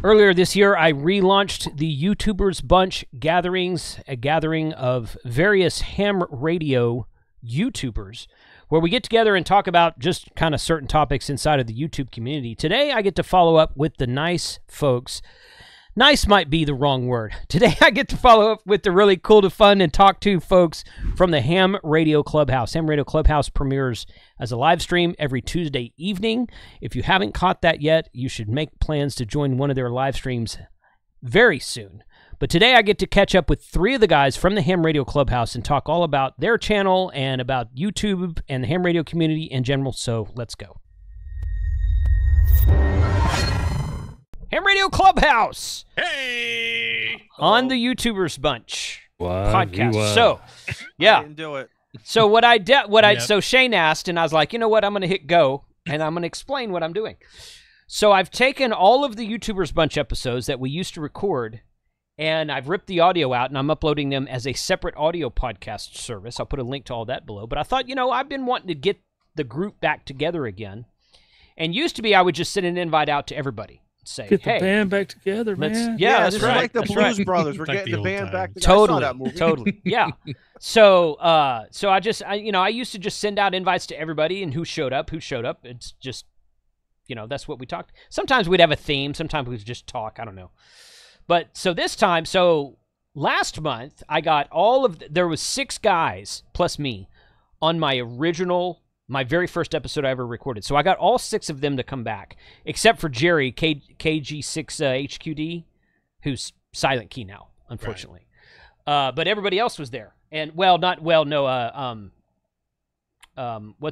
Earlier this year, I relaunched the YouTubers Bunch gatherings, a gathering of various ham radio YouTubers, where we get together and talk about just kind of certain topics inside of the YouTube community. Today, I get to follow up with the nice folks. Nice might be the wrong word. Today, I get to follow up with the really cool to fun and talk to folks from the Ham Radio Clubhouse. Ham Radio Clubhouse premieres as a live stream every Tuesday evening. If you haven't caught that yet, you should make plans to join one of their live streams very soon. But today, I get to catch up with 3 of the guys from the Ham Radio Clubhouse and talk all about their channel and about YouTube and the ham radio community in general. So let's go. Ham Radio Clubhouse. Hey! On the YouTubers Bunch Wow, podcast. So, yeah. I didn't do it. So what I did, so Shane asked, and I was like, you know what? I'm going to hit go, and I'm going to explain what I'm doing. So I've taken all of the YouTubers Bunch episodes that we used to record, and I've ripped the audio out, and I'm uploading them as a separate audio podcast service. I'll put a link to all that below. But I thought, you know, I've been wanting to get the group back together again. And used to be I would just send an invite out to everybody. Say, Get hey, the band back together, man. Yeah, this that's right. is like the That's Blues right. Brothers. We're Like getting the the band old back times. together. I saw Totally, that movie. totally, yeah. So I used to just send out invites to everybody, and who showed up. It's just, you know, that's what we talked. Sometimes we'd have a theme. Sometimes we'd just talk. I don't know. But so this time, last month, I got there was 6 guys plus me on my very first episode I ever recorded. So I got all 6 of them to come back, except for Jerry, KG6HQD, who's silent key now, unfortunately. Right. But everybody else was there. And, what's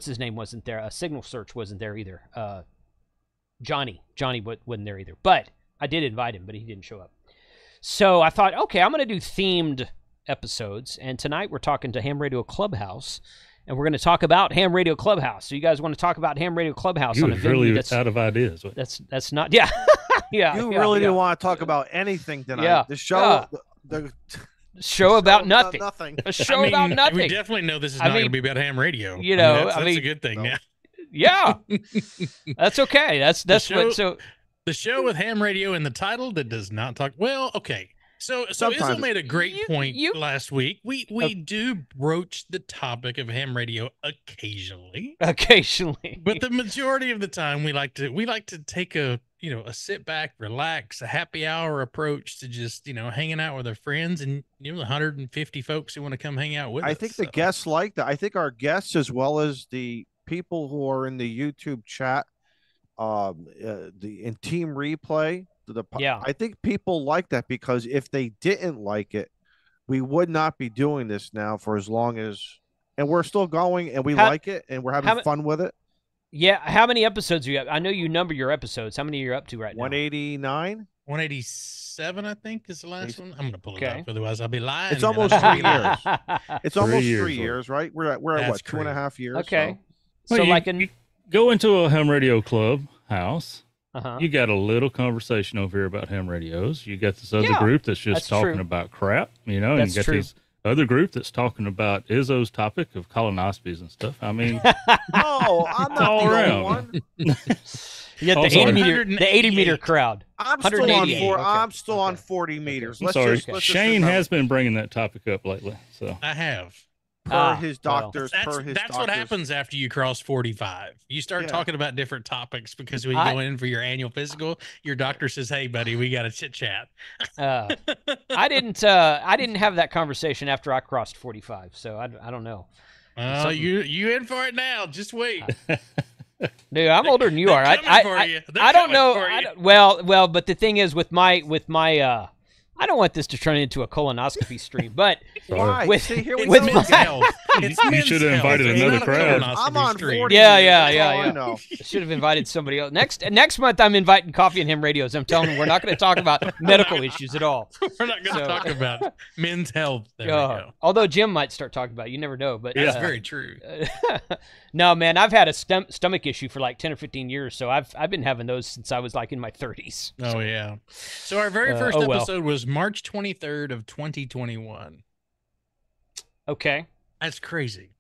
his name wasn't there? Signal Search wasn't there either. Johnny wasn't there either. But I did invite him, but he didn't show up. So I thought, okay, I'm going to do themed episodes. And tonight we're talking to Ham Radio Clubhouse. And we're going to talk about Ham Radio Clubhouse. So you guys want to talk about Ham Radio Clubhouse You on a was venue really that's out of ideas. that's not, yeah. yeah. You yeah, really yeah. didn't want to talk about anything tonight. Yeah. The show, Yeah. the show about nothing. nothing. A show about nothing. We definitely know this is not going to be about ham radio. You know, that's a good thing. no. Yeah. Yeah. That's okay. That's the show with ham radio in the title that does not talk. Well, okay. So Sometimes. Izzo made a great point last week. We do broach the topic of ham radio occasionally. Occasionally. But the majority of the time we like to take a sit back, relax, a happy hour approach to just, hanging out with our friends and the 150 folks who want to come hang out with us. I think the guests like that. I think our guests, as well as the people who are in the YouTube chat, in team replay, I think people like that, because if they didn't like it, we would not be doing this now for as long as, and we're still going, and we like it, and we're having fun with it. Yeah. How many episodes are you have? I know you number your episodes. How many are you up to right now? 189? 187, I think, is the last one. I'm going to pull it up, otherwise I'll be lying. It's almost 3 years. It's almost 3 years, years, right? We're at what, 2.5 years? Okay. So. So Well, you go into a ham radio club house. Uh-huh. You got a little conversation over here about ham radios. You got this other group that's just talking about crap, and you got this other group that's talking about Izzo's topic of colonoscopies and stuff. I mean, no, I'm not all the around. only one. You got the 80 meter crowd. I'm still on 40 meters. I'm sorry. Shane has been bringing that topic up lately. So I have. Per his doctors. That's what happens after you cross 45. You start talking about different topics, because when you go in for your annual physical, your doctor says, "Hey, buddy, we got to chit chat." I didn't have that conversation after I crossed 45, so I don't know. You in for it now? Just wait. Dude, I'm older than you are. I don't know. Well, but the thing is, with my I don't want this to turn into a colonoscopy stream, but why? With, See, here we with go. my, you should have invited another crowd. I'm on 40. Yeah. I should have invited somebody else. Next month, I'm inviting Coffee and Ham Radios. I'm telling them we're not going to talk about medical issues at all. We're not going to talk about men's health. There we go. Although Jim might start talking about it. You never know. But that's very true. No, man, I've had a stomach issue for like 10 or 15 years, so I've been having those since I was like in my 30s. Oh, yeah. So our very first episode was March 23rd of 2021. Okay. That's crazy.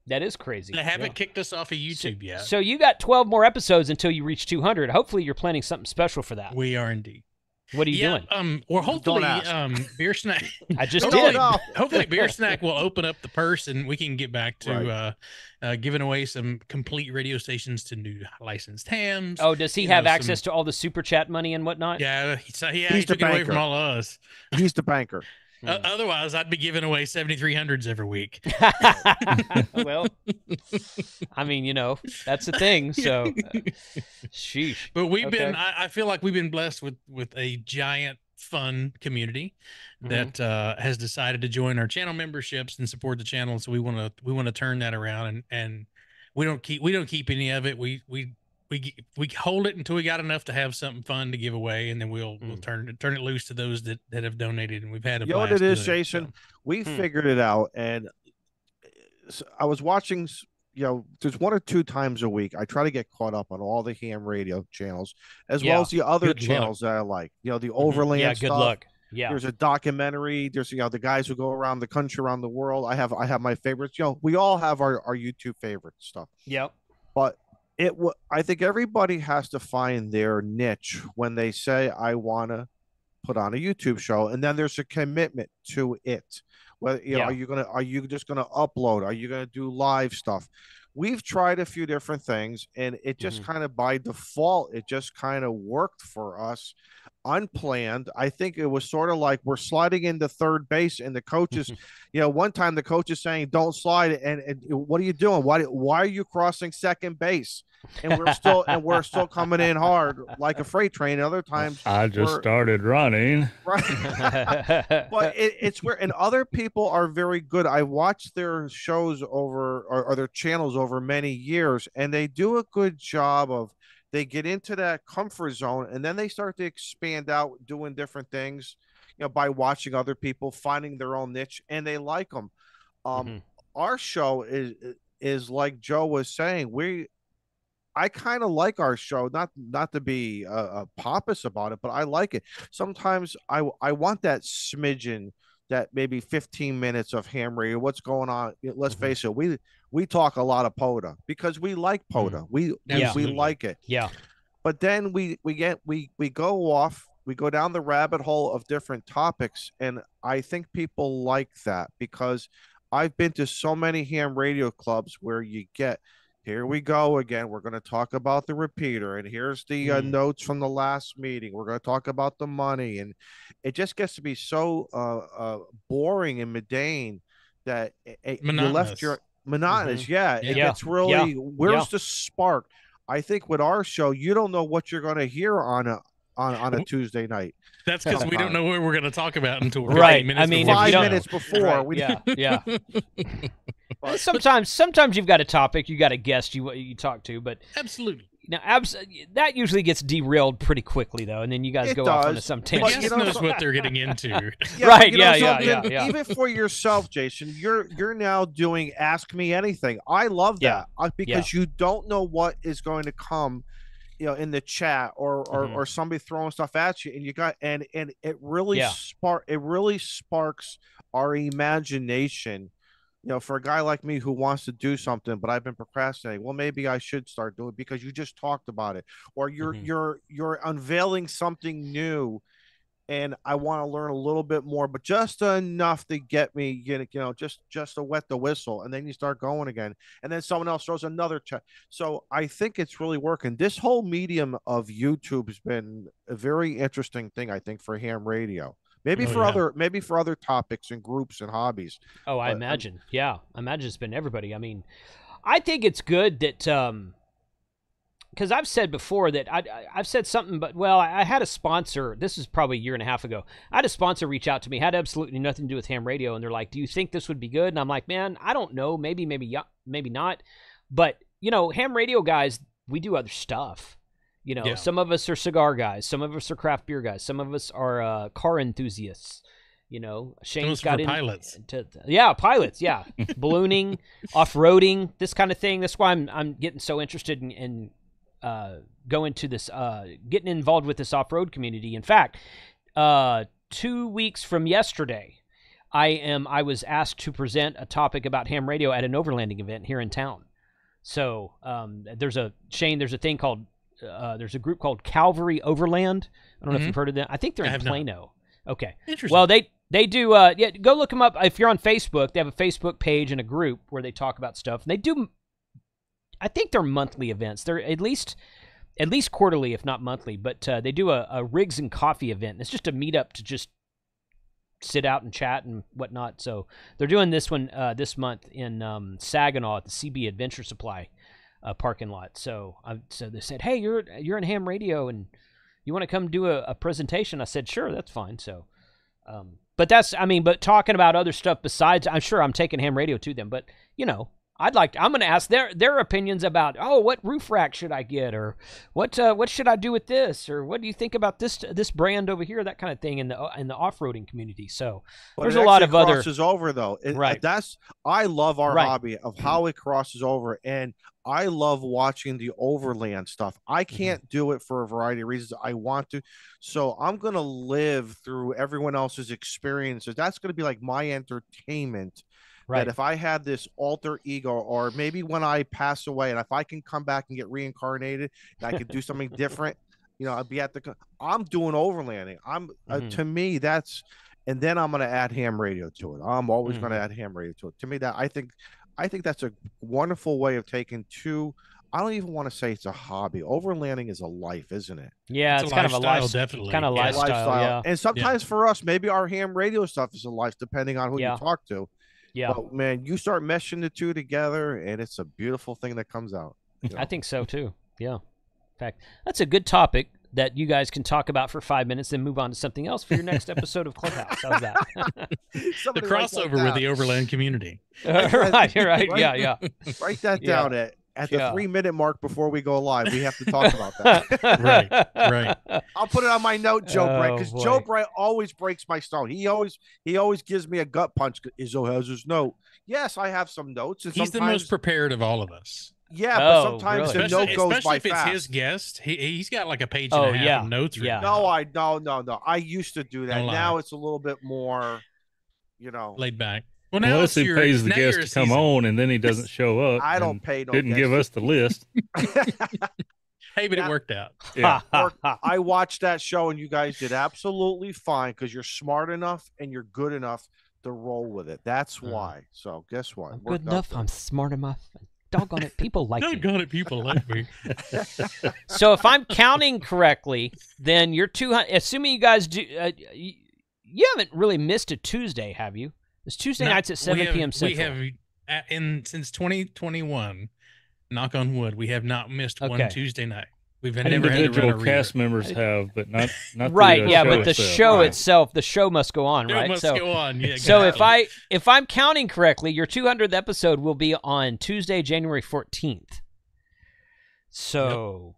That is crazy. They haven't kicked us off of YouTube yet. So you got 12 more episodes until you reach 200. Hopefully you're planning something special for that. We are indeed. What are you doing? Well, hopefully, Beer Snack. I just did. Hopefully, Beer Snack will open up the purse, and we can get back to giving away some complete radio stations to new licensed hams. Oh, does he have access to all the super chat money and whatnot? Yeah, he took it away from all of us. He's the banker. Otherwise, I'd be giving away 7300s every week. Well, I mean, that's the thing. So, sheesh. But we've been. I feel like we've been blessed with a giant fun community that has decided to join our channel memberships and support the channel. So we want to turn that around, and we don't keep any of it. We hold it until we got enough to have something fun to give away, and then we'll turn it loose to those that have donated, and we've had a blast. What it is, Jason? We figured it out, and I was watching. There's 1 or 2 times a week I try to get caught up on all the ham radio channels, as well as the other channels that I like. The Overland. Yeah, stuff. good luck. Yeah, there's a documentary. There's the guys who go around the country, around the world. I have my favorites. We all have our YouTube favorite stuff. Yep. But I think everybody has to find their niche when they say, I want to put on a YouTube show, and then there's a commitment to it. Whether are you just gonna upload? Are you gonna do live stuff? We've tried a few different things, and it just kind of by default, it just kind of worked for us, unplanned. I think it was sort of like we're sliding into third base, and the coaches, one time the coach is saying, "Don't slide," and what are you doing? Why are you crossing second base? And we're still coming in hard like a freight train. Other times I just started running. Right. But it's where, and other people are very good. I watched their shows or their channels over many years, and they do a good job of, they get into that comfort zone, and then they start to expand out, doing different things, by watching other people, finding their own niche, and they like them. Our show is like Joe was saying, I kind of like our show, not to be pompous about it, but I like it. Sometimes I want that smidgen, that maybe 15 minutes of ham radio. What's going on? Let's face it, we talk a lot of POTA because we like POTA. We like it. Yeah. But then we go off, we go down the rabbit hole of different topics, and I think people like that because I've been to so many ham radio clubs where you get, here we go again. We're going to talk about the repeater, and here's the notes from the last meeting. We're going to talk about the money, and it just gets to be so boring and mundane that you left your monotonous. Yeah, it gets really. Where's the spark? I think with our show, you don't know what you're going to hear on a Tuesday night. That's because we don't know what we're going to talk about until right. 5 minutes before. Yeah. Sometimes you've got a topic, you got a guest you talk to, but absolutely. Now, that usually gets derailed pretty quickly, though, and then you guys go off onto some tangent. Guest knows what they're getting into. Right? Yeah. Even for yourself, Jason, you're now doing Ask Me Anything. I love that because you don't know what is going to come, in the chat or somebody throwing stuff at you, and you got and it really sparks our imagination. For a guy like me who wants to do something, but I've been procrastinating. Well, maybe I should start doing it because you just talked about it, or you're unveiling something new, and I want to learn a little bit more, but just enough to get me, just to wet the whistle, and then you start going again, and then someone else throws another check. So I think it's really working. This whole medium of YouTube has been a very interesting thing, I think, for ham radio. Maybe for other topics and groups and hobbies. Oh, I imagine. I imagine it's been everybody. I mean, I think it's good that because I've said before that I've said something, but I had a sponsor. This is probably a year and a half ago. I had a sponsor reach out to me, had absolutely nothing to do with ham radio, and they're like, "Do you think this would be good?" And I'm like, "Man, I don't know. Maybe not." But ham radio guys, we do other stuff. Some of us are cigar guys, some of us are craft beer guys, some of us are car enthusiasts. Shane's got pilots. Pilots, ballooning, off-roading, this kind of thing. That's why I'm getting so interested in going to this, getting involved with this off-road community. In fact, 2 weeks from yesterday, I was asked to present a topic about ham radio at an overlanding event here in town. So there's a thing called there's a group called Calvary Overland. I don't know if you've heard of them. I think they're in Plano. Okay. Interesting. Well, they do. Yeah, go look them up. If you're on Facebook, they have a Facebook page and a group where they talk about stuff. And they do. I think they're monthly events. They're at least quarterly, if not monthly. But they do a Rigs and Coffee event. It's just a meetup to just sit out and chat and whatnot. So they're doing this one this month in Saginaw at the CB Adventure Supply parking lot. So they said, hey, you're in ham radio and you want to come do a presentation? I said, sure, that's fine. So, but talking about other stuff besides, I'm sure I'm taking ham radio to them, but I'm going to ask their opinions about, what roof rack should I get, or what should I do with this, or what do you think about this brand over here, that kind of thing in the off-roading community. So there's a lot of other crosses over though. Right. I love our hobby of how it crosses over, and I love watching the overland stuff. I can't do it for a variety of reasons. I want to, so I'm going to live through everyone else's experiences. That's going to be like my entertainment. Right. That if I had this alter ego, or maybe when I pass away, and if I can come back and get reincarnated, and I could do something different, I'd be I'm doing overlanding. To me, and then I'm going to add ham radio to it. I'm always going to add ham radio to it. To me, I think that's a wonderful way of taking I don't even want to say it's a hobby. Overlanding is a life, isn't it? Yeah, it's kind of a lifestyle, definitely. Kind of lifestyle. Yeah. And sometimes for us, maybe our ham radio stuff is a life, depending on who you talk to. Yeah. But man, you start meshing the two together, and it's a beautiful thing that comes out. I think so too. Yeah. In fact, that's a good topic that you guys can talk about for 5 minutes, then move on to something else for your next episode of Clubhouse. How's that? The crossover with the overland community. Right. Yeah. Write that down at the 3-minute mark before we go live. We have to talk about that. Right. I'll put it on my note, Joe Bright, because Joe Bright always breaks my stone. He always gives me a gut punch. Izzo has his note. Yes, I have some notes. And he's the most prepared of all of us. Yeah, but sometimes the note goes by fast. Especially if it's his guest. He's got like a page and a half of notes. Yeah. No, I used to do that. Now it's a little bit more, laid back. Well, now unless he pays the guest to come on and then he doesn't show up. I don't pay no Didn't give us the list. Hey, but it worked out. Yeah. I watched that show, and you guys did absolutely fine because you're smart enough and you're good enough to roll with it. That's why. So guess what? I'm good enough. I'm smart enough. Doggone it, people like me. Doggone it, people like me. So if I'm counting correctly, then you're 200. Assuming you guys do, you haven't really missed a Tuesday, have you? It's Tuesday nights at 7 p.m. Central. We have, since 2021, knock on wood, we have not missed one Tuesday night. We've never individual had cast members have, but not right. The but the show itself, the show must go on, right? Must go on. Yeah, so if I'm counting correctly, your 200th episode will be on Tuesday, January 14th. So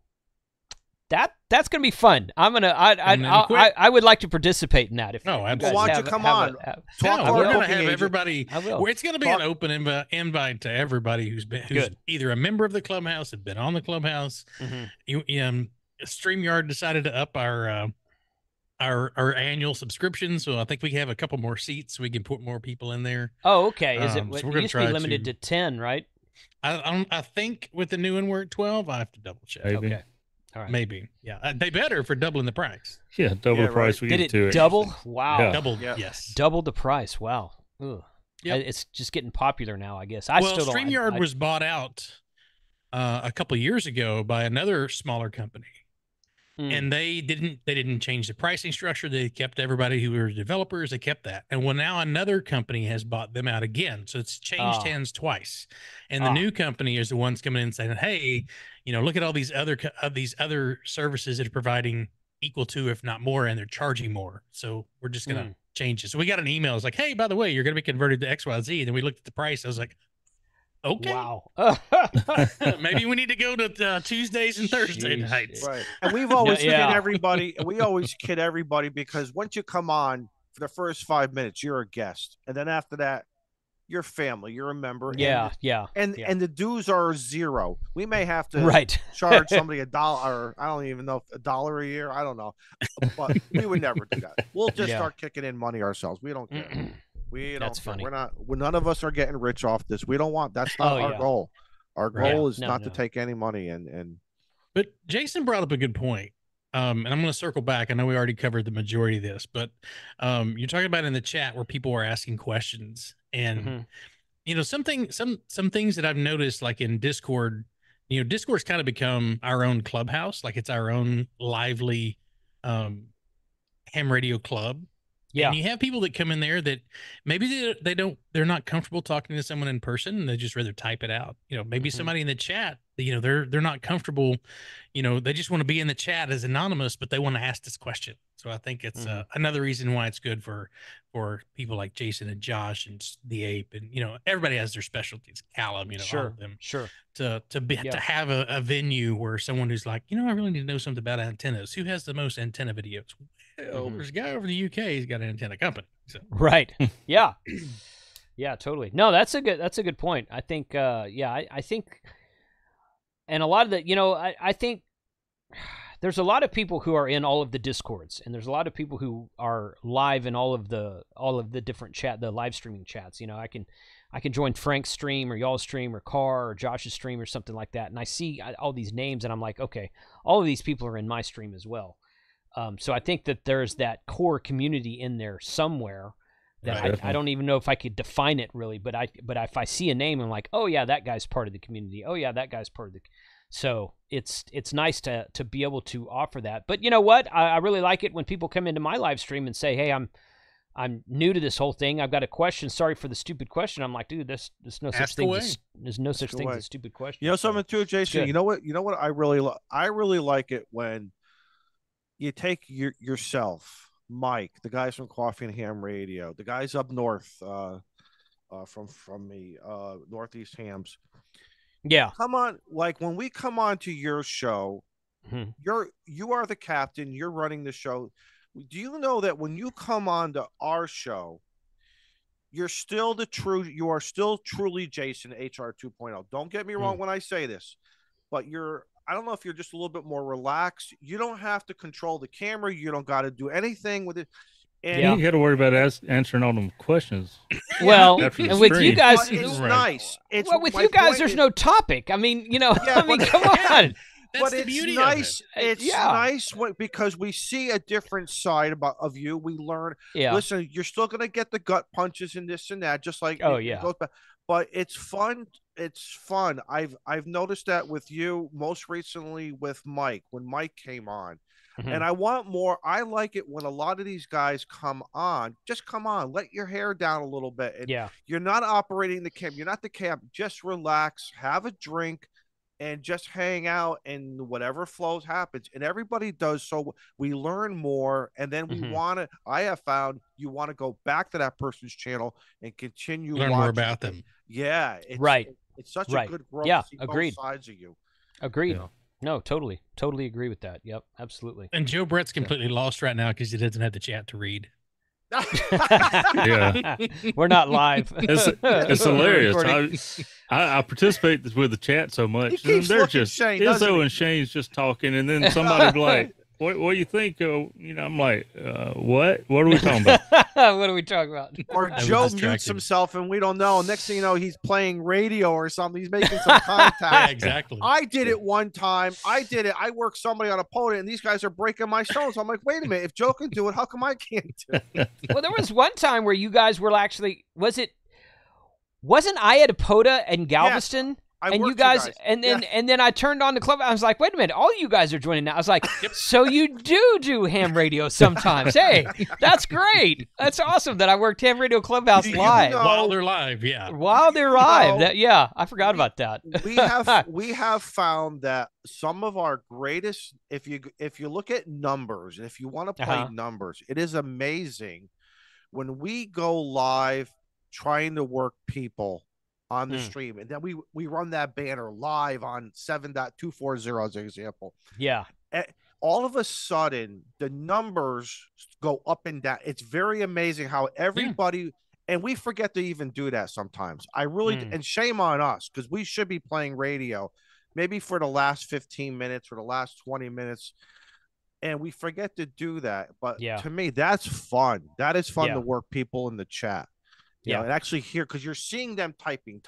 that's gonna be fun. I would like to participate in that. Absolutely. Why don't you come on? We're gonna have everybody. It's gonna be an open invite to everybody who's either a member of the Clubhouse, had been on the Clubhouse. StreamYard decided to up our annual subscription, so I think we have a couple more seats so we can put more people in there. Oh, okay. Is it? So it used to be limited to 10, right? I think with the new one we're at 12. I have to double check. Maybe. Okay. All right. Maybe. Yeah. They better for doubling the price. Yeah, double the price. We Did get to it double? Wow. Yeah. Double. Yeah. Yes. Double the price. Wow. Yep. It's just getting popular now, I guess. StreamYard was bought out a couple of years ago by another smaller company. And they didn't change the pricing structure. They kept everybody who were developers. They kept that. And now another company has bought them out again. So it's changed hands twice. And the new company is the ones coming in and saying, hey, look at all these other services that are providing equal to, if not more, and they're charging more. So we're just going to change it. So we got an email. It's like, hey, by the way, you're going to be converted to XYZ. And then we looked at the price. I was like, okay. Wow. Maybe we need to go to Tuesdays and Thursday nights. Right. And we've always kid everybody. And we always kid everybody because once you come on for the first 5 minutes, you're a guest. And then after that, you're family. You're a member. And the dues are zero. We may have to charge somebody $1, or I don't even know, $1 a year. I don't know. But we would never do that. We'll just start kicking in money ourselves. We don't care. That's funny. None of us are getting rich off this. We don't want. That's not our goal. Our goal is not to take any money and But Jason brought up a good point. And I'm going to circle back. I know we already covered the majority of this, but you're talking about in the chat where people are asking questions, and some things that I've noticed, like in Discord, Discord's kind of become our own Clubhouse, like it's our own lively ham radio club. Yeah. And you have people that come in there that maybe they're not comfortable talking to someone in person, and they just rather type it out. Maybe somebody in the chat, they're not comfortable, they just want to be in the chat as anonymous, but they want to ask this question. So I think it's another reason why it's good for people like Jason and Josh and the Ape, and everybody has their specialties. Callum, all of them. Sure. To have a venue where someone who's like, I really need to know something about antennas. Who has the most antenna videos? Well, there's a guy over in the UK. He's got an antenna company. So. Right. Yeah. Yeah. Totally. No, that's a good point. I think. I think, and a lot of the, I think there's a lot of people who are in all of the Discords, and there's a lot of people who are live in all of the different the live streaming chats. I can join Frank's stream or y'all's stream or Carr or Josh's stream or something like that, and I see all these names, and I'm like, okay, all of these people are in my stream as well. So I think that there's that core community in there somewhere that I don't even know if I could define it really, but if I see a name, I'm like, oh yeah, that guy's part of the community. Oh yeah, that guy's part of the. So it's nice to be able to offer that. But you know what? I really like it when people come into my live stream and say, hey, I'm new to this whole thing. I've got a question. Sorry for the stupid question. I'm like, dude, there's no such thing. There's no such thing as a stupid question. Something too, Jason. You know what? I really like it when you take yourself, Mike, the guys from Coffee and Ham Radio, the guys up north, from the Northeast Hams. Yeah. Come on, like when we come on to your show, you are the captain, you're running the show. Do you know that when you come on to our show, you are still truly Jason HR 2.0. Don't get me wrong when I say this, but I don't know if you're just a little bit more relaxed. You don't have to control the camera. You don't got to do anything with it. And you got to worry about answering all them questions. Well, and with you guys, it's nice. With you guys, there's no topic. I mean, come on. But it's nice. It's nice because we see a different side of you. We learn. Yeah. Listen, you're still gonna get the gut punches and this and that, just like it goes back. But it's fun. It's fun. I've noticed that with you most recently with Mike when Mike came on. And I want more. I like it when a lot of these guys come on. Just come on, let your hair down a little bit. And you're not operating the cam. You're not the cam. Just relax, have a drink, and just hang out, and whatever flows happens. And everybody does. So we learn more, and then we want to. I have found you want to go back to that person's channel and continue learn more about them. Yeah, it's such a good growth. Yeah, to see agreed. Both sides of you. Agreed. Yeah. No, totally agree with that. Yep, absolutely. And Joe Brett's completely lost right now because he doesn't have the chat to read. Yeah, we're not live. It's hilarious. I participate with the chat so much. They're just Izzo and Shane's just talking, and then somebody be like, what do you think? I'm like, what? What are we talking about? What are we talking about? Or Joe mutes himself, and we don't know. Next thing you know, he's playing radio or something. He's making some contact. Yeah, exactly. I did it one time. I worked somebody on a podium, and these guys are breaking my stones. I'm like, wait a minute. If Joe can do it, how come I can't do it? Well, there was one time where you guys were actually, wasn't I at a Poda in Galveston? Yes. And you guys, and then I turned on the club. I was like, wait a minute, all you guys are joining now. I was like, so you do ham radio sometimes? Hey, that's great. That's awesome that I worked ham radio Clubhouse live while they're live. Yeah, while they're live. I forgot about that. we have found that some of our greatest, if you look at numbers, and if you want to play numbers, it is amazing when we go live trying to work people on the stream, and then we run that banner live on 7.240 as an example. Yeah. All of a sudden the numbers go up and down. It's very amazing how everybody and we forget to even do that sometimes. I really and shame on us, because we should be playing radio maybe for the last 15 minutes or the last 20 minutes, and we forget to do that. But to me, that's fun. That is fun to work people in the chat. You know, and actually hear, because you're seeing them typing.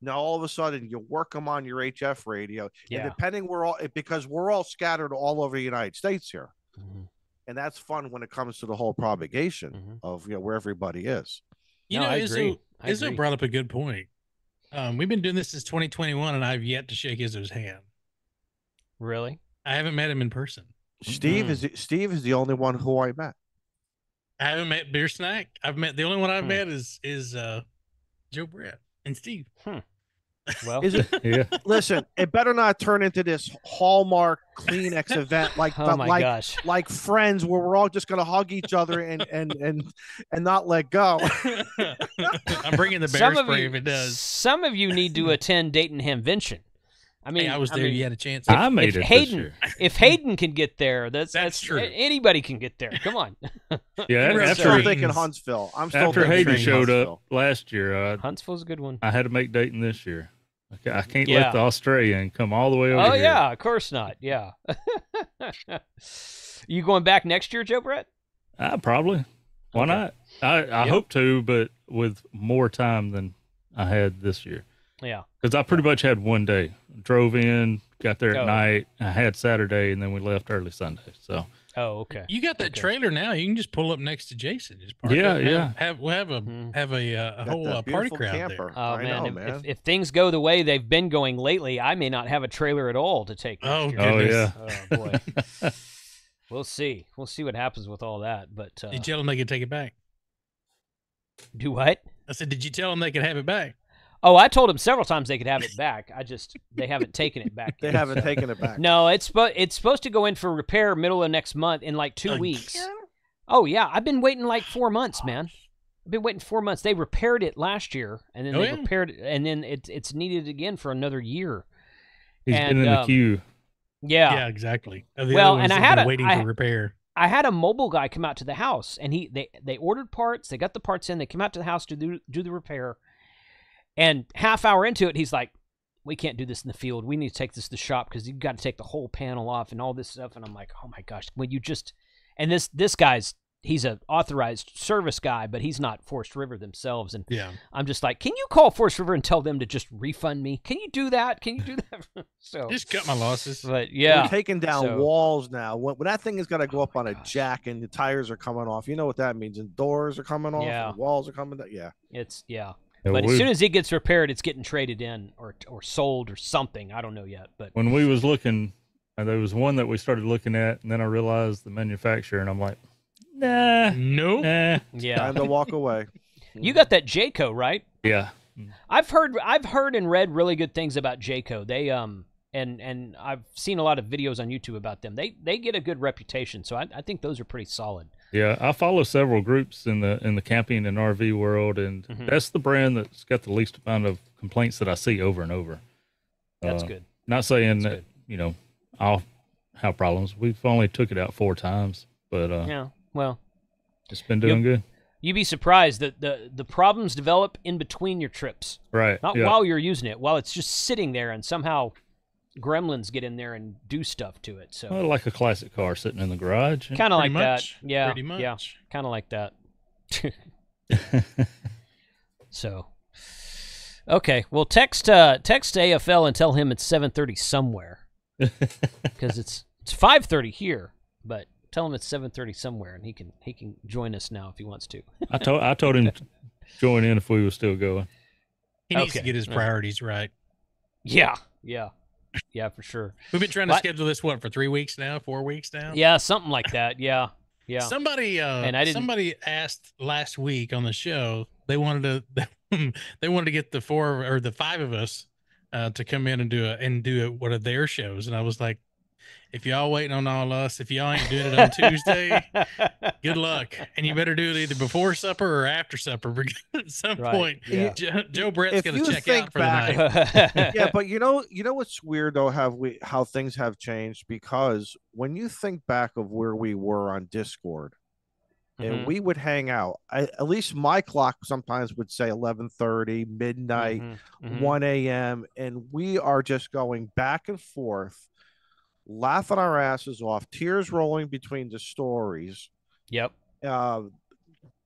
Now all of a sudden you work them on your HF radio, and depending because we're all scattered all over the United States here, and that's fun when it comes to the whole propagation of where everybody is. I agree. Izzo brought up a good point. We've been doing this since 2021, and I've yet to shake Izzo's hand. Really? I haven't met him in person. Steve is the only one who I met. I haven't met Beer Snack. The only one I've met is Joe Brett and Steve. Well, listen, it better not turn into this Hallmark Kleenex event like like Friends, where we're all just gonna hug each other and not let go. I'm bringing the bear spray if it does. Some of you need to attend Dayton Hamvention. I mean, I was there. You had a chance. I made it this year. If Hayden can get there, that's true. Anybody can get there. Come on. I'm still thinking Huntsville. After Hayden showed up last year, Huntsville's a good one. I had to make Dayton this year. I can't let the Australian come all the way over here. Oh yeah, of course not. Yeah. You going back next year, Joe Brett? Probably. Why not? I hope to, but with more time than I had this year. Yeah. Because I pretty much had one day. Drove in, got there at night. I had Saturday, and then we left early Sunday. So. Oh, okay. You got that trailer now. You can just pull up next to Jason. Just park We'll have a whole party crowd camper. There. Oh man, if things go the way they've been going lately, I may not have a trailer at all to take. Oh goodness. Oh boy. We'll see. We'll see what happens with all that. But did you tell them they could take it back? Do what? I said, did you tell them they could have it back? Oh, I told them several times they could have it back. They haven't taken it back. They haven't taken it back. No, it's supposed to go in for repair middle of next month in like 2 weeks. Oh yeah, I've been waiting like 4 months, man. I've been waiting 4 months. They repaired it last year, and then they repaired it, and then it's needed again for another year. He's been in the queue. Yeah, exactly. Well, and I had waiting for repair. I had a mobile guy come out to the house, and they ordered parts. They got the parts in. They came out to the house to do the repair. And half hour into it, he's like, "We can't do this in the field. We need to take this to the shop because you've got to take the whole panel off and all this stuff." And I'm like, "Oh my gosh!" When you just and this guy's he's an authorized service guy, but he's not Forest River themselves. And I'm just like, "Can you call Forest River and tell them to just refund me? Can you do that? Can you do that?" So just cut my losses. But we're taking down walls now. When that thing is going to go up on a jack and the tires are coming off, you know what that means? And doors are coming off. And walls are coming down. Yeah, But as soon as it gets repaired, it's getting traded in or sold or something. I don't know yet. But when we was looking, there was one that we started looking at, and then I realized the manufacturer, and I'm like, nope. Yeah, time to walk away. You got that Jayco, right? Yeah. I've heard and read really good things about Jayco. They and I've seen a lot of videos on YouTube about them. They get a good reputation, so I think those are pretty solid. Yeah, I follow several groups in the camping and RV world, and that's the brand that's got the least amount of complaints that I see over and over. That's good. Not saying that I'll have problems. We've only took it out 4 times, but it's been doing good. You'd be surprised that the problems develop in between your trips, right? Not while you're using it, while it's just sitting there, and somehow gremlins get in there and do stuff to it. So like a classic car sitting in the garage. Kind of like that. Yeah. Pretty much. Yeah. Kind of like that. So, okay. Well, text AFL and tell him it's 7:30 somewhere, because it's 5:30 here, but tell him it's 7:30 somewhere, and he can join us now if he wants to. I told him to join in if we were still going. He needs to get his priorities right. Yeah, for sure. We've been trying to schedule this for 3 weeks now, 4 weeks now. Yeah, something like that. Yeah. Somebody asked last week on the show. They wanted to get the 4 or the 5 of us to come in and do one of their shows, and I was like, if y'all waiting on all us, if y'all ain't doing it on Tuesday, good luck. And you better do it either before supper or after supper, because at some point, Joe Brett's going to check out for the night. Yeah, but you know what's weird though, how things have changed, because when you think back of where we were on Discord, and we would hang out, at least my clock sometimes would say 11:30, midnight, 1 a.m., and we are just going back and forth, laughing our asses off, tears rolling between the stories. Yep.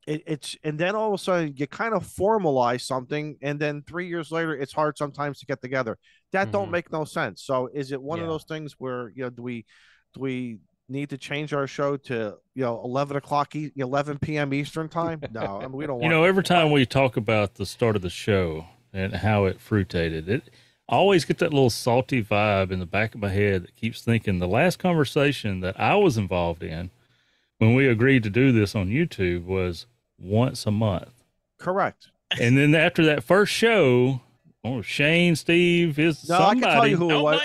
it's and then all of a sudden you kind of formalize something, and then 3 years later it's hard sometimes to get together. That don't make no sense. So is it one of those things where do we need to change our show to 11 p.m. Eastern time? No, I mean, we don't want every time we talk about the start of the show and how it fruitated, I always get that little salty vibe in the back of my head that keeps thinking the last conversation that I was involved in when we agreed to do this on YouTube was once a month. Correct. And then after that first show, Shane, Steve, somebody. I can tell you who it was.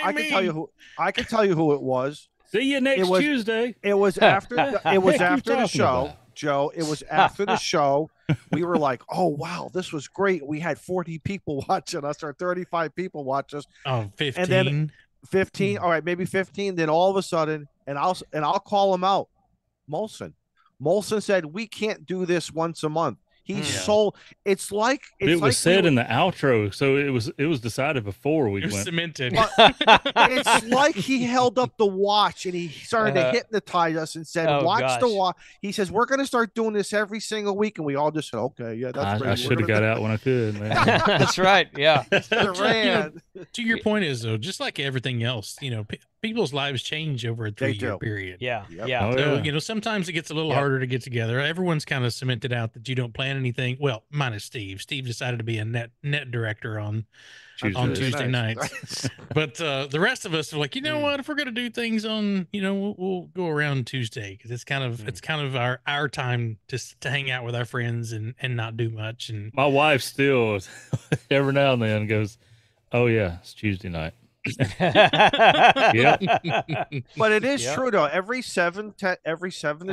I can tell you who it was. See you next Tuesday. It was after the show, Joe. It was after the show. We were like, "Oh wow, this was great." We had 40 people watching us, or 35 people watch us. Oh, 15. And then 15. All right, maybe 15. Then all of a sudden, and I'll call him out. Molson said we can't do this once a month. He's sold. It was said in the outro, so it was decided before we went. Cemented. It's like he held up the watch and he started to hypnotize us and said, "Watch the watch." He says, "We're going to start doing this every single week," and we all just said, "Okay, yeah, that's great." I should have got out when I could, man. That's right. Yeah. To your point is though, just like everything else, people's lives change over a 3-year period. Yeah. Yep. Yeah. So, sometimes it gets a little harder to get together. Everyone's kind of cemented out that you don't plan anything. Well, minus Steve. Steve decided to be a net director on Tuesday nights. But the rest of us are like, what? If we're going to do things on, we'll go around Tuesday because it's kind of our time to hang out with our friends and not do much. And my wife still every now and then goes, "Oh yeah, it's Tuesday night." Yeah. But it is true though. Every 7 to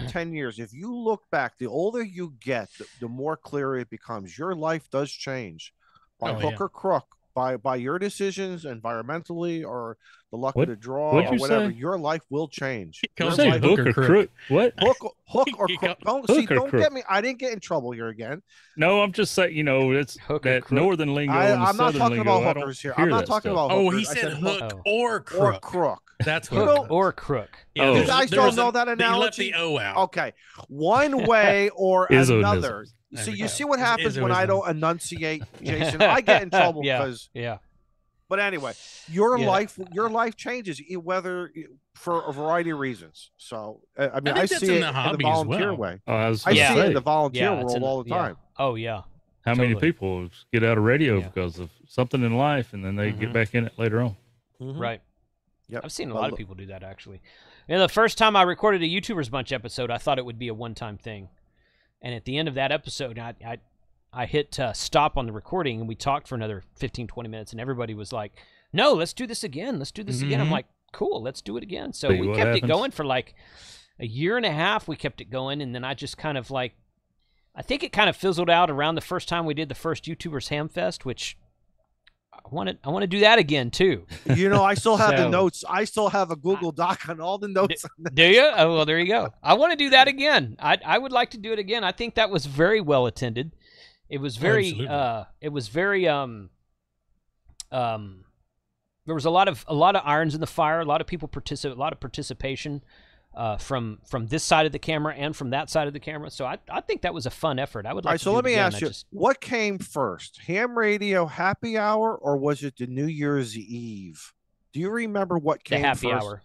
10 years, if you look back, the older you get, the more clear it becomes. Your life does change by hook or crook, by your decisions, environmentally, or the luck of the draw, or whatever. Your life will change. Hook or crook? What? Hook or crook? Don't get me. I didn't get in trouble here again. No, I'm just saying. It's that northern lingo. I'm not talking about hookers here. I'm not talking about hookers. Oh, he said hook or crook. Or crook. That's what. Or crook. Yeah, you guys don't know that analogy. You left the O out. Okay, one way or another. See, you see what happens when I don't enunciate, Jason. I get in trouble because. Yeah. But anyway, your life changes, whether for a variety of reasons. So I mean, I see it in the volunteer way. I see it in the volunteer world all the time. Oh yeah. How many people get out of radio because of something in life, and then they get back in it later on? Right. Yep. I've seen a lot of people do that actually. The first time I recorded a YouTubers Bunch episode, I thought it would be a one-time thing, and at the end of that episode, I hit stop on the recording, and we talked for another 15, 20 minutes, and everybody was like, "No, let's do this again. Let's do this again." I'm like, "Cool, let's do it again." So we kept it going for like a year and a half. We kept it going, and then I just kind of I think it kind of fizzled out around the first time we did the first YouTubers Hamfest, which I want to do that again too. I still have the notes. I still have a Google Doc on all the notes. Do you? Oh, well, there you go. I want to do that again. I would like to do it again. I think that was very well attended. It was very, there was a lot of irons in the fire, a lot of people a lot of participation from this side of the camera and from that side of the camera. So I think that was a fun effort. I would like to do it again. So let me ask you, what came first, Ham Radio Happy Hour, or was it the New Year's Eve? Do you remember what came first? The Happy Hour.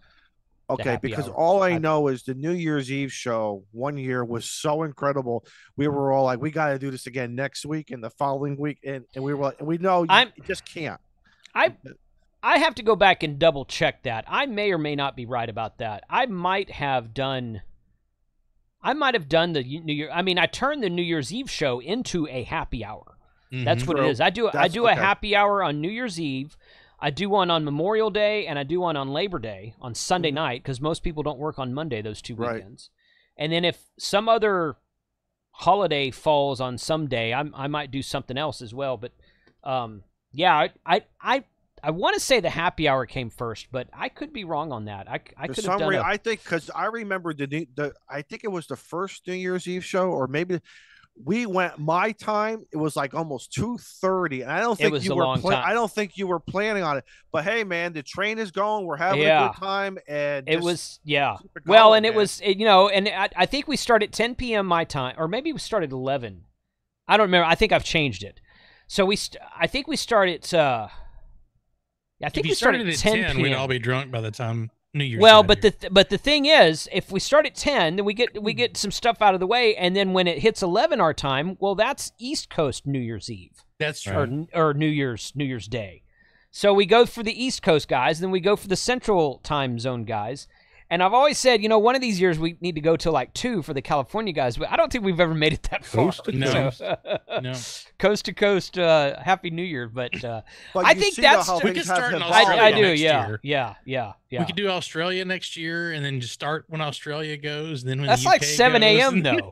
Okay, because all I know is the New Year's Eve show one year was so incredible. We were all like, "We got to do this again next week and the following week," and we were like, "We know you just can't." I have to go back and double check that. I may or may not be right about that. I might have done the New Year. I mean, I turned the New Year's Eve show into a happy hour. That's what it is. I do a happy hour on New Year's Eve. I do one on Memorial Day, and I do one on Labor Day on Sunday night, because most people don't work on Monday those 2 weekends. And then if some other holiday falls on some day, I might do something else as well. But I want to say the happy hour came first, but I could be wrong on that. I could have done I think, because I remember I think it was the first New Year's Eve show, or maybe we went my time. It was like almost 2:30, and I don't think you were. I don't think you were planning on it. But hey, man, the train is going. We're having a good time, and it was well, and man. It was and I think we started 10 p.m. my time, or maybe we started 11. I don't remember. I think I've changed it. So I think we started. I think we started at 10 p.m. We'd all be drunk by the time New Year's. Well, but the thing is, if we start at 10, then we get some stuff out of the way, and then when it hits 11 our time, well, that's East Coast New Year's Eve. That's true. Or New Year's Day. So we go for the East Coast guys, then we go for the Central Time Zone guys. And I've always said, one of these years we need to go to like 2 for the California guys, but I don't think we've ever made it that far. Coast to coast. No. Coast to coast, Happy New Year. But I think that's... We could start in Australia next year. Yeah. We could do Australia next year and then just start when Australia goes. And then when that's the UK like 7 a.m. though.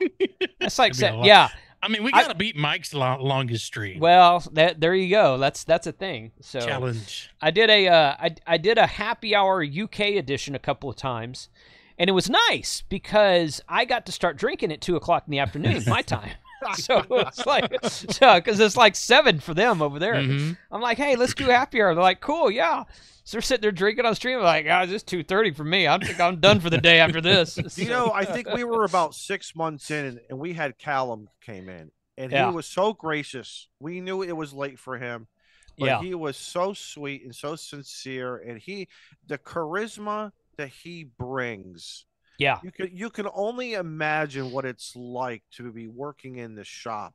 That's like, yeah. I mean, we got to beat Mike's longest streak. Well, there you go. That's a thing. So challenge. I did a happy hour UK edition a couple of times, and it was nice because I got to start drinking at 2:00 in the afternoon, my time. So it's like, because it's like 7 for them over there. Mm-hmm. I'm like, hey, let's do happy hour. They're like, cool, yeah. So they're sitting there drinking on stream. I'm like, it's just 2:30 for me. I think I'm done for the day after this. I think we were about 6 months in, and we had Callum came in, and he was so gracious. We knew it was late for him, but he was so sweet and so sincere, and the charisma that he brings. Yeah, you can only imagine what it's like to be working in the shop.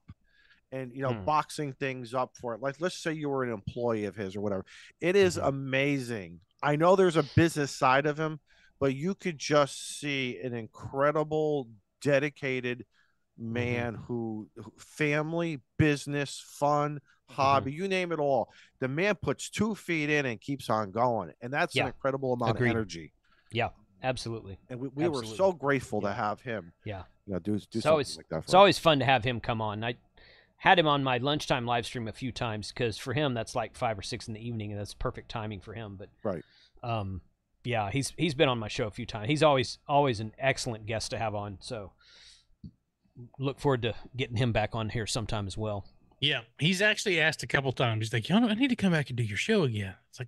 And, boxing things up for it. Like, let's say you were an employee of his or whatever. It is amazing. I know there's a business side of him, but you could just see an incredible, dedicated man who family, business, fun, hobby, you name it all. The man puts 2 feet in and keeps on going. And that's an incredible amount of energy. Yeah, absolutely. And we were so grateful to have him. Yeah. Do something like that. It's always fun to have him come on. I had him on my lunchtime live stream a few times because for him that's like 5 or 6 in the evening, and that's perfect timing for him. But yeah, he's been on my show a few times. He's always an excellent guest to have on. So look forward to getting him back on here sometime as well. Yeah, he's actually asked a couple times. He's like, I need to come back and do your show again. It's like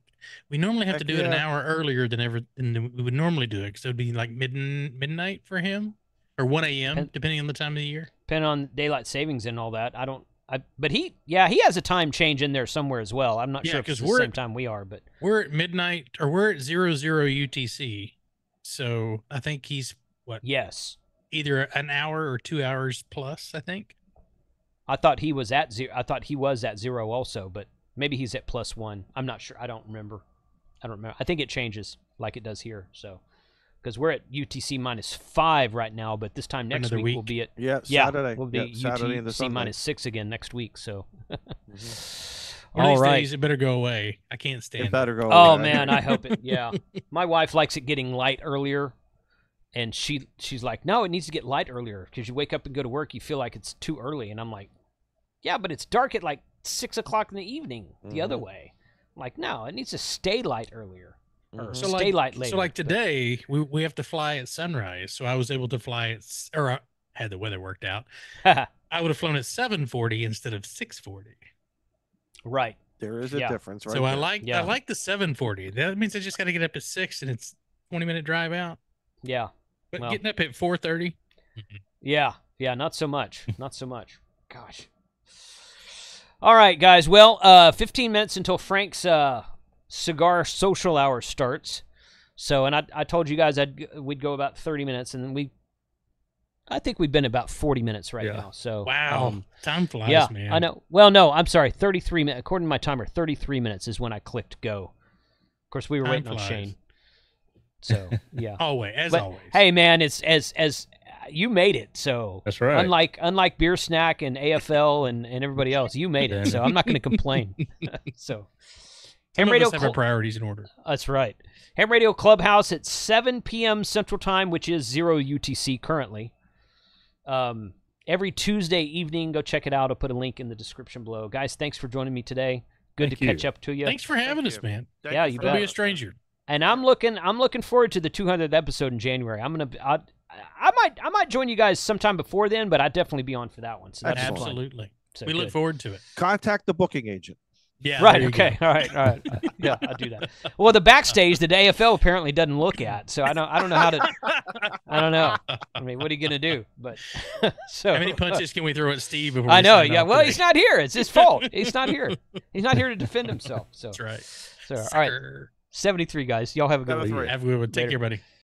we normally have to do it an hour earlier than we would normally do it, because it would be like midnight for him. Or 1 a.m., depending on the time of the year. Depending on daylight savings and all that. But he has a time change in there somewhere as well. I'm not sure if it's the same time we are, but we're at midnight, or we're at 00 UTC. So I think he's Yes. Either an hour or 2 hours plus, I think. I thought he was at 0. I thought he was at 0 also, but maybe he's at +1. I'm not sure. I don't remember. I think it changes like it does here, so. Because we're at UTC -5 right now, but this time next week we'll be at Saturday. We'll be Saturday UTC -6 again next week. So, One of these days, it better go away. I can't stand it. It better go away. Oh man, I hope it. Yeah, my wife likes it getting light earlier, and she's like, no, it needs to get light earlier because you wake up and go to work, you feel like it's too early, and I'm like, yeah, but it's dark at like 6 o'clock in the evening the other way. I'm like, no, it needs to stay light earlier. So like today, we have to fly at sunrise. So I was able to fly I had the weather worked out. I would have flown at 7:40 instead of 6:40. Right. There is a difference, right? So I like the 7:40. That means I just got to get up at 6, and it's 20-minute drive out. Yeah. But getting up at 4:30. Yeah. Not so much. Not so much. Gosh. All right, guys. Well, 15 minutes until Frank's cigar social hour starts. So, and I told you guys we'd go about 30 minutes, and then I think we've been about 40 minutes right now. So wow, time flies, man. I know. Well, no, I'm sorry, 33 minutes. According to my timer, 33 minutes is when I clicked go. Of course, we were waiting on Shane. So yeah, always. Hey, man, it's as you made it. So that's right. Unlike Beer Snack and AFL and everybody else, you made it. So I'm not going to complain. So. Ham Radio have our priorities in order. That's right. Ham Radio Clubhouse at 7 p.m. Central Time, which is 0 UTC currently. Every Tuesday evening, go check it out. I'll put a link in the description below. Guys, thanks for joining me today. Good to catch up to you. Thanks for having us, man. Yeah, you bet. Don't be a stranger. And I'm looking forward to the 200th episode in January. I might I might join you guys sometime before then, but I'd definitely be on for that one. So that's absolutely. So we look forward to it. Contact the booking agent. Yeah. Right. Okay. All right. Yeah, I'll do that. Well, the backstage that the AFL apparently doesn't look at, so I don't know how to. I don't know. I mean, what are you gonna do? But so how many punches can we throw at Steve? Before I know. Yeah. Well, today? He's not here. It's his fault. He's not here. He's not here to defend himself. So that's right. So all right. 73 guys. Y'all have a good one. Have a good one. Take care, buddy.